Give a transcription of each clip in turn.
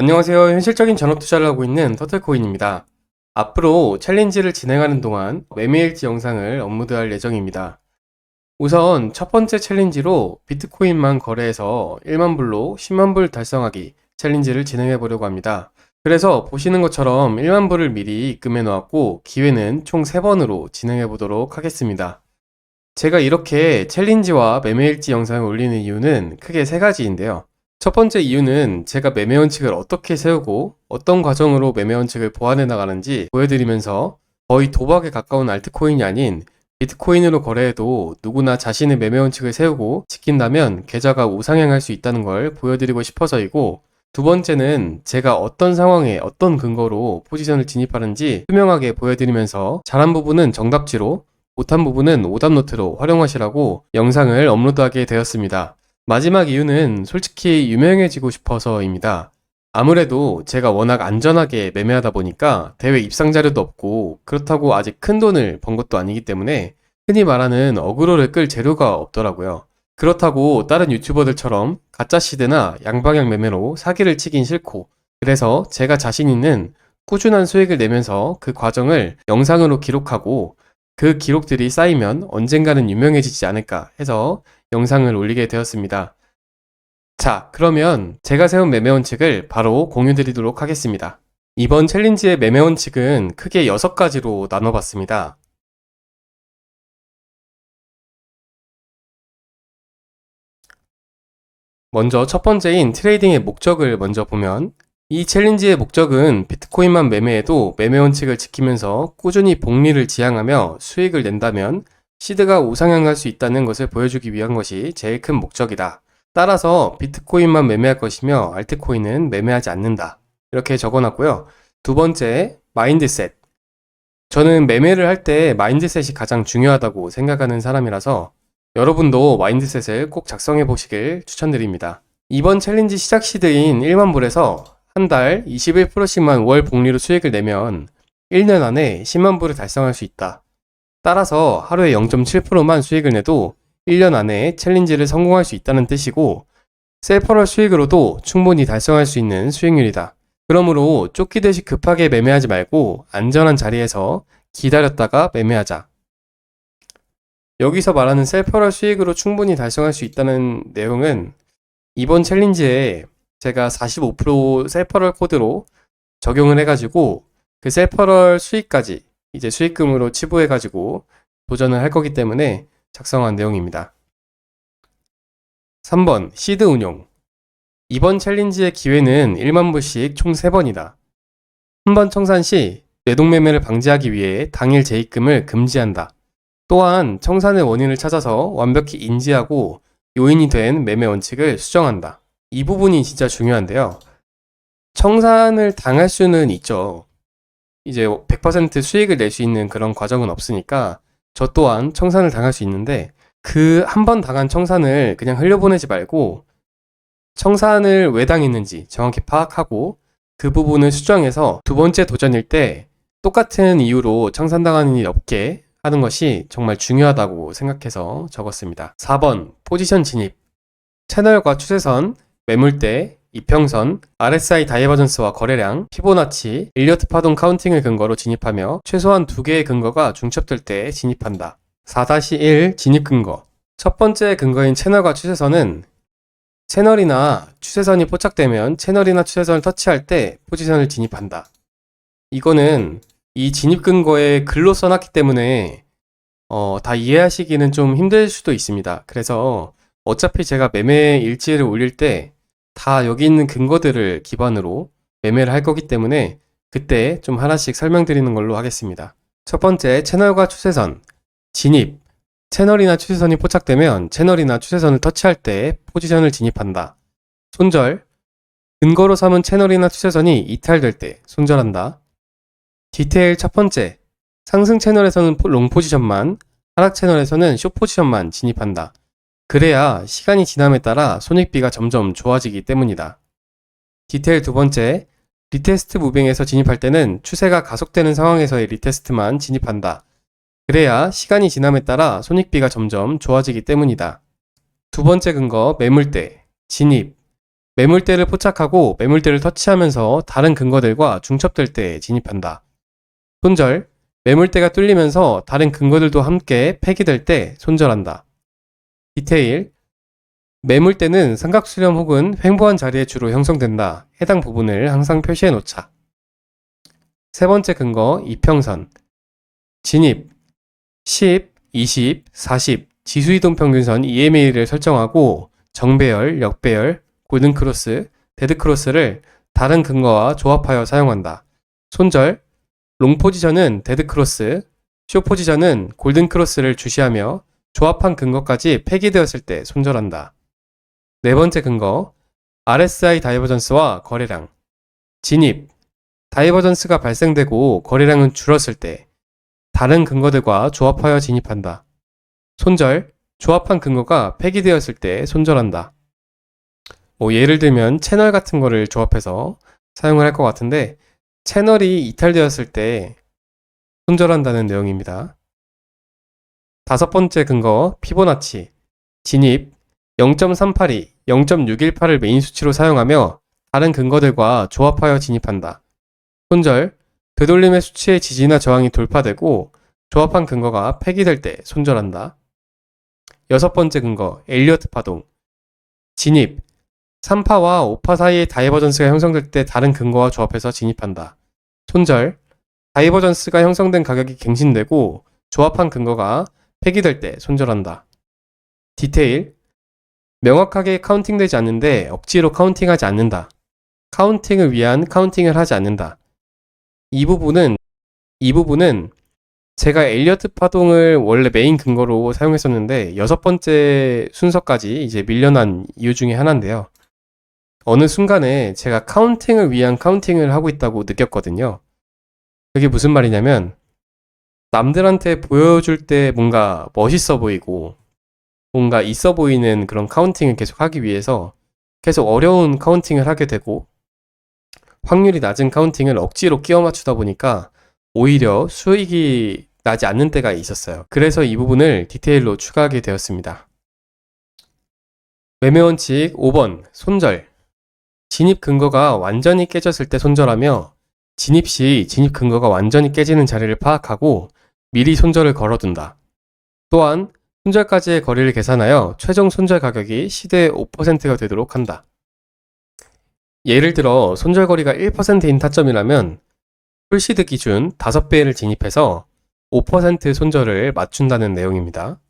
안녕하세요. 현실적인 전업 투자를 하고 있는 터틀코인입니다. 앞으로 챌린지를 진행하는 동안 매매일지 영상을 업로드할 예정입니다. 우선 첫 번째 챌린지로 비트코인만 거래해서 1만 불로 10만 불 달성하기 챌린지를 진행해 보려고 합니다. 그래서 보시는 것처럼 1만 불을 미리 입금해 놓았고 기회는 총 3번으로 진행해 보도록 하겠습니다. 제가 이렇게 챌린지와 매매일지 영상을 올리는 이유는 크게 3가지인데요. 첫 번째 이유는 제가 매매 원칙을 어떻게 세우고 어떤 과정으로 매매 원칙을 보완해 나가는지 보여드리면서 거의 도박에 가까운 알트코인이 아닌 비트코인으로 거래해도 누구나 자신의 매매 원칙을 세우고 지킨다면 계좌가 우상향할 수 있다는 걸 보여드리고 싶어서이고, 두 번째는 제가 어떤 상황에 어떤 근거로 포지션을 진입하는지 투명하게 보여드리면서 잘한 부분은 정답지로 못한 부분은 오답노트로 활용하시라고 영상을 업로드하게 되었습니다. 마지막 이유는 솔직히 유명해지고 싶어서입니다. 아무래도 제가 워낙 안전하게 매매하다 보니까 대회 입상 자료도 없고 그렇다고 아직 큰 돈을 번 것도 아니기 때문에 흔히 말하는 어그로를 끌 재료가 없더라고요. 그렇다고 다른 유튜버들처럼 가짜 시대나 양방향 매매로 사기를 치긴 싫고, 그래서 제가 자신 있는 꾸준한 수익을 내면서 그 과정을 영상으로 기록하고 그 기록들이 쌓이면 언젠가는 유명해지지 않을까 해서 영상을 올리게 되었습니다. 자, 그러면 제가 세운 매매 원칙을 바로 공유 드리도록 하겠습니다. 이번 챌린지의 매매 원칙은 크게 6가지로 나눠봤습니다. 먼저 첫 번째인 트레이딩의 목적을 먼저 보면, 이 챌린지의 목적은 비트코인만 매매해도 매매 원칙을 지키면서 꾸준히 복리를 지향하며 수익을 낸다면 시드가 우상향할 수 있다는 것을 보여주기 위한 것이 제일 큰 목적이다. 따라서 비트코인만 매매할 것이며 알트코인은 매매하지 않는다. 이렇게 적어놨고요. 두 번째, 마인드셋. 저는 매매를 할 때 마인드셋이 가장 중요하다고 생각하는 사람이라서 여러분도 마인드셋을 꼭 작성해 보시길 추천드립니다. 이번 챌린지 시작 시드인 1만 불에서 한 달 21%씩만 월 복리로 수익을 내면 1년 안에 10만 불을 달성할 수 있다. 따라서 하루에 0.7%만 수익을 내도 1년 안에 챌린지를 성공할 수 있다는 뜻이고, 셀퍼럴 수익으로도 충분히 달성할 수 있는 수익률이다. 그러므로 쫓기듯이 급하게 매매하지 말고 안전한 자리에서 기다렸다가 매매하자. 여기서 말하는 셀퍼럴 수익으로 충분히 달성할 수 있다는 내용은 이번 챌린지에 제가 45% 셀퍼럴 코드로 적용을 해가지고 그 셀퍼럴 수익까지 이제 수익금으로 치부해가지고 도전을 할 거기 때문에 작성한 내용입니다. 3번, 시드 운용. 이번 챌린지의 기회는 1만 불씩 총 3번이다. 한 번 청산 시 뇌동매매를 방지하기 위해 당일 재입금을 금지한다. 또한 청산의 원인을 찾아서 완벽히 인지하고 요인이 된 매매 원칙을 수정한다. 이 부분이 진짜 중요한데요. 청산을 당할 수는 있죠. 이제 100% 수익을 낼 수 있는 그런 과정은 없으니까 저 또한 청산을 당할 수 있는데, 그 한 번 당한 청산을 그냥 흘려보내지 말고 청산을 왜 당했는지 정확히 파악하고 그 부분을 수정해서 두 번째 도전일 때 똑같은 이유로 청산당하는 일이 없게 하는 것이 정말 중요하다고 생각해서 적었습니다. 4번, 포지션 진입. 채널과 추세선, 매물대, 이평선, RSI 다이버전스와 거래량, 피보나치, 일리어트 파동 카운팅을 근거로 진입하며 최소한 2개의 근거가 중첩될 때 진입한다. 4-1 진입 근거. 첫 번째 근거인 채널과 추세선은 채널이나 추세선이 포착되면 채널이나 추세선을 터치할 때 포지션을 진입한다. 이거는 이 진입 근거에 글로 써놨기 때문에 다 이해하시기는 좀 힘들 수도 있습니다. 그래서 어차피 제가 매매 일지를 올릴 때 다 여기 있는 근거들을 기반으로 매매를 할 거기 때문에 그때 좀 하나씩 설명드리는 걸로 하겠습니다. 첫 번째, 채널과 추세선. 진입. 채널이나 추세선이 포착되면 채널이나 추세선을 터치할 때 포지션을 진입한다. 손절. 근거로 삼은 채널이나 추세선이 이탈될 때 손절한다. 디테일 첫 번째. 상승 채널에서는 롱 포지션만, 하락 채널에서는 숏 포지션만 진입한다. 그래야 시간이 지남에 따라 손익비가 점점 좋아지기 때문이다. 디테일 두 번째. 리테스트 무빙에서 진입할 때는 추세가 가속되는 상황에서의 리테스트만 진입한다. 그래야 시간이 지남에 따라 손익비가 점점 좋아지기 때문이다. 두 번째 근거, 매물대, 진입. 매물대를 포착하고 매물대를 터치하면서 다른 근거들과 중첩될 때 진입한다. 손절, 매물대가 뚫리면서 다른 근거들도 함께 폐기될 때 손절한다. 디테일, 매물대는 삼각수렴 혹은 횡보한 자리에 주로 형성된다. 해당 부분을 항상 표시해 놓자. 세 번째 근거, 이평선. 진입, 10, 20, 40 지수이동평균선 EMA를 설정하고 정배열, 역배열, 골든크로스, 데드크로스를 다른 근거와 조합하여 사용한다. 손절, 롱포지션은 데드크로스, 숏포지션은 골든크로스를 주시하며 조합한 근거까지 폐기되었을 때 손절한다. 네 번째 근거, RSI 다이버전스와 거래량. 진입, 다이버전스가 발생되고 거래량은 줄었을 때 다른 근거들과 조합하여 진입한다. 손절, 조합한 근거가 폐기되었을 때 손절한다. 예를 들면 채널 같은 거를 조합해서 사용을 할 것 같은데 채널이 이탈되었을 때 손절한다는 내용입니다. 다섯 번째 근거, 피보나치. 진입, 0.382, 0.618을 메인 수치로 사용하며 다른 근거들과 조합하여 진입한다. 손절, 되돌림의 수치의 지지나 저항이 돌파되고 조합한 근거가 폐기될 때 손절한다. 여섯 번째 근거, 엘리어트 파동. 진입, 3파와 5파 사이의 다이버전스가 형성될 때 다른 근거와 조합해서 진입한다. 손절, 다이버전스가 형성된 가격이 갱신되고 조합한 근거가 폐기될 때 손절한다. 디테일, 명확하게 카운팅되지 않는데 억지로 카운팅하지 않는다. 카운팅을 위한 카운팅을 하지 않는다. 이 부분은 제가 엘리어트 파동을 원래 메인 근거로 사용했었는데 여섯 번째 순서까지 이제 밀려난 이유 중에 하나인데요. 어느 순간에 제가 카운팅을 위한 카운팅을 하고 있다고 느꼈거든요. 그게 무슨 말이냐면 남들한테 보여줄 때 뭔가 멋있어 보이고 뭔가 있어 보이는 그런 카운팅을 계속 하기 위해서 계속 어려운 카운팅을 하게 되고 확률이 낮은 카운팅을 억지로 끼워 맞추다 보니까 오히려 수익이 나지 않는 때가 있었어요. 그래서 이 부분을 디테일로 추가하게 되었습니다. 매매 원칙 5번, 손절. 진입 근거가 완전히 깨졌을 때 손절하며 진입 시 진입 근거가 완전히 깨지는 자리를 파악하고 미리 손절을 걸어둔다. 또한 손절까지의 거리를 계산하여 최종 손절 가격이 시대의 5%가 되도록 한다. 예를 들어 손절 거리가 1%인 타점이라면 풀시드 기준 5배를 진입해서 5% 손절을 맞춘다는 내용입니다.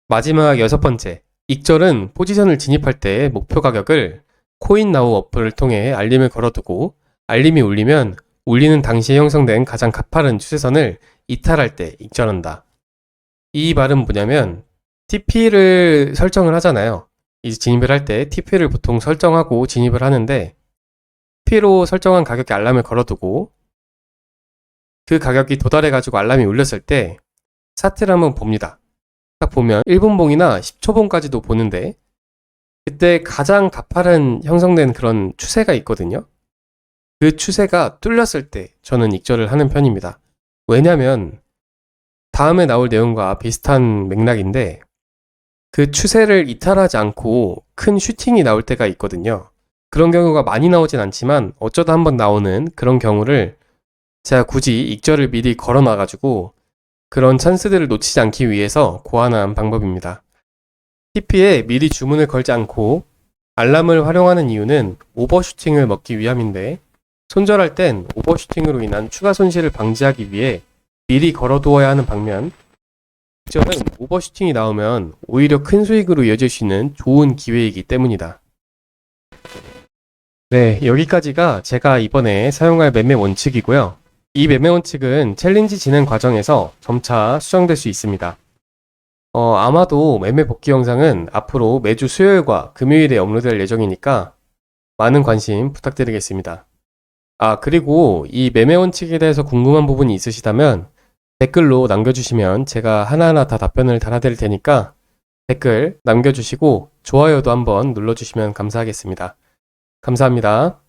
마지막 여섯 번째, 익절은 포지션을 진입할 때 목표 가격을 코인나우 어플을 통해 알림을 걸어두고 알림이 울리면 울리는 당시에 형성된 가장 가파른 추세선을 이탈할 때 익절한다. 이 말은 뭐냐면 TP를 설정을 하잖아요. 이제 진입을 할 때 TP를 보통 설정하고 진입을 하는데 TP로 설정한 가격에 알람을 걸어두고 그 가격이 도달해가지고 알람이 울렸을 때 차트를 한번 봅니다. 딱 보면 1분봉이나 10초봉까지도 보는데 그때 가장 가파른 형성된 그런 추세가 있거든요. 그 추세가 뚫렸을 때 저는 익절을 하는 편입니다. 왜냐면 다음에 나올 내용과 비슷한 맥락인데 그 추세를 이탈하지 않고 큰 슈팅이 나올 때가 있거든요. 그런 경우가 많이 나오진 않지만 어쩌다 한번 나오는 그런 경우를 제가 굳이 익절을 미리 걸어놔가지고 그런 찬스들을 놓치지 않기 위해서 고안한 방법입니다. TP에 미리 주문을 걸지 않고 알람을 활용하는 이유는 오버슈팅을 먹기 위함인데 손절할 땐 오버슈팅으로 인한 추가 손실을 방지하기 위해 미리 걸어두어야 하는 반면 익절은 오버슈팅이 나오면 오히려 큰 수익으로 이어질 수 있는 좋은 기회이기 때문이다. 네, 여기까지가 제가 이번에 사용할 매매 원칙이고요. 이 매매 원칙은 챌린지 진행 과정에서 점차 수정될 수 있습니다. 아마도 매매 복귀 영상은 앞으로 매주 수요일과 금요일에 업로드될 예정이니까 많은 관심 부탁드리겠습니다. 그리고 이 매매 원칙에 대해서 궁금한 부분이 있으시다면 댓글로 남겨주시면 제가 하나하나 다 답변을 달아드릴 테니까 댓글 남겨주시고 좋아요도 한번 눌러주시면 감사하겠습니다. 감사합니다.